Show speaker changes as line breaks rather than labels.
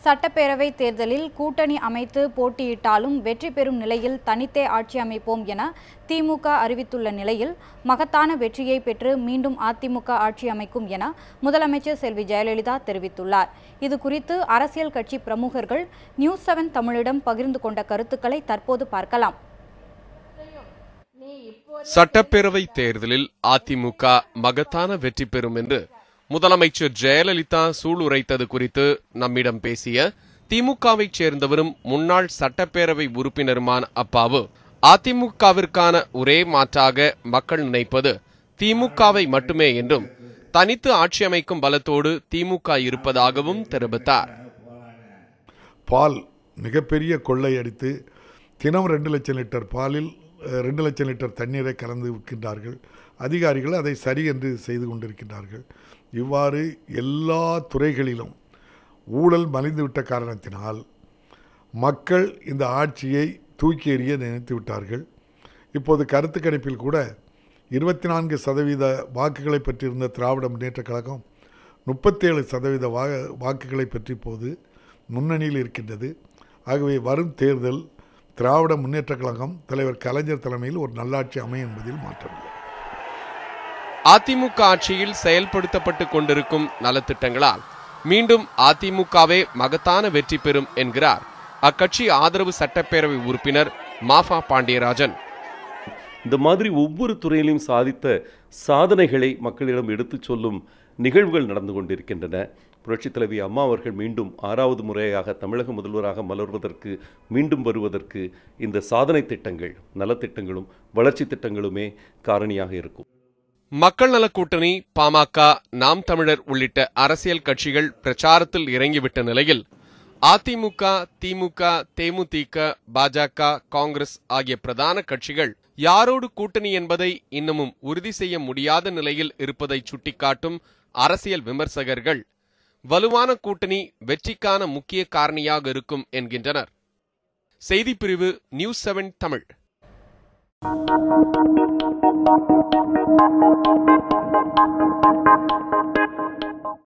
சட்டப்பேரவை தேர்தலில் கூட்டணி அமைத்து போட்டியிட்டாலும் வெற்றி பெறும் நிலையில் தனித்தே ஆட்சி அமைப்போம் என திமுக அறிவித்துள்ள நிலையில் மகத்தான வெற்றியை பெற்று மீண்டும் அதிமுக ஆட்சி அமைக்கும் என முதலமைச்சர் செல்வி ஜெயலலிதா தெரிவித்துள்ளார். இது குறித்து அரசியல் கட்சி பிரமுகர்கள் நியூஸ் 7 தமிழிடம் பகிர்ந்து கொண்ட கருத்துக்களை தற்போது பார்க்கலாம்.
சட்டப்பேரவை தேர்தலில் அதிமுக மகத்தான வெற்றி பெறும் என்று முதலமைச்சர் ஜெயலலிதா சூளுரைத்தது குறித்து நம்மிடம் பேசிய திமுகவைச் சேர்ந்தவரும் முன்னாள் சட்டப்பேரவை உறுப்பினருமான அப்பாவு, அதிமுகவிற்கான ஒரே மாற்றாக மக்கள் நினைப்பது திமுகவை மட்டுமே என்றும் தனித்து ஆட்சி அமைக்கும் பலத்தோடு திமுக இருப்பதாகவும் தெரிவித்தார்.
பால் மிகப்பெரிய கொள்ளை அடித்து தினம் 2 லட்சம் லிட்டர் பாலில் 2 லட்சம் லிட்டர் தண்ணீரை கலந்து விற்கின்றார்கள். அதிகாரிகள் அதை சரி என்று செய்து கொண்டிருக்கின்றார்கள். இவ்வாறு எல்லா துறைகளிலும் ஊழல் மலிந்துவிட்ட காரணத்தினால் மக்கள் இந்த ஆட்சியை தூக்கி எறிய நினைத்து விட்டார்கள். இப்போது கருத்து கணிப்பில் கூட 24% வாக்குகளை பெற்றிருந்த திராவிட முன்னேற்றக் கழகம் 37% வாக்குகளை பெற்று இப்போது முன்னணியில் இருக்கின்றது. ஆகவே வரும் தேர்தல் திராவிட முன்னேற்றக் கழகம் தலைவர் கலைஞர் தலைமையில் ஒரு நல்லாட்சி அமையும் என்பதில் மாற்றமில்லை.
அதிமுக ஆட்சியில் செயல்படுத்தப்பட்டுக் கொண்டிருக்கும் நலத்திட்டங்களால் மீண்டும் அதிமுகவே மகத்தான வெற்றி பெறும் என்கிறார் அக்கட்சி ஆதரவு சட்டப்பேரவை உறுப்பினர் மாஃபா பாண்டியராஜன்.
இந்த மாதிரி ஒவ்வொரு துறையிலும் சாதித்த சாதனைகளை மக்களிடம் எடுத்துச் சொல்லும் நிகழ்வுகள் நடந்து கொண்டிருக்கின்றன. புரட்சித் தலைவி அம்மா அவர்கள் மீண்டும் 6வது முறையாக தமிழக முதல்வராக மலர்வதற்கு மீண்டும் வருவதற்கு இந்த சாதனை திட்டங்கள், நலத்திட்டங்களும் வளர்ச்சி திட்டங்களுமே காரணியாக இருக்கும்.
மக்கள் நல கூட்டணி, பாமக, நாம் தமிழர் உள்ளிட்ட அரசியல் கட்சிகள் பிரச்சாரத்தில் இறங்கிவிட்ட நிலையில் அதிமுக, திமுக, தேமுதிக, பாஜக, காங்கிரஸ் ஆகிய பிரதான கட்சிகள் யாரோடு கூட்டணி என்பதை இன்னமும் உறுதி செய்ய முடியாத நிலையில் இருப்பதை சுட்டிக்காட்டும் அரசியல் விமர்சகர்கள் வலுவான கூட்டணி வெற்றிக்கான முக்கிய காரணியாக இருக்கும் என்கின்றனர். செய்திப்பிரிவு நியூஸ் 7 தமிழ்.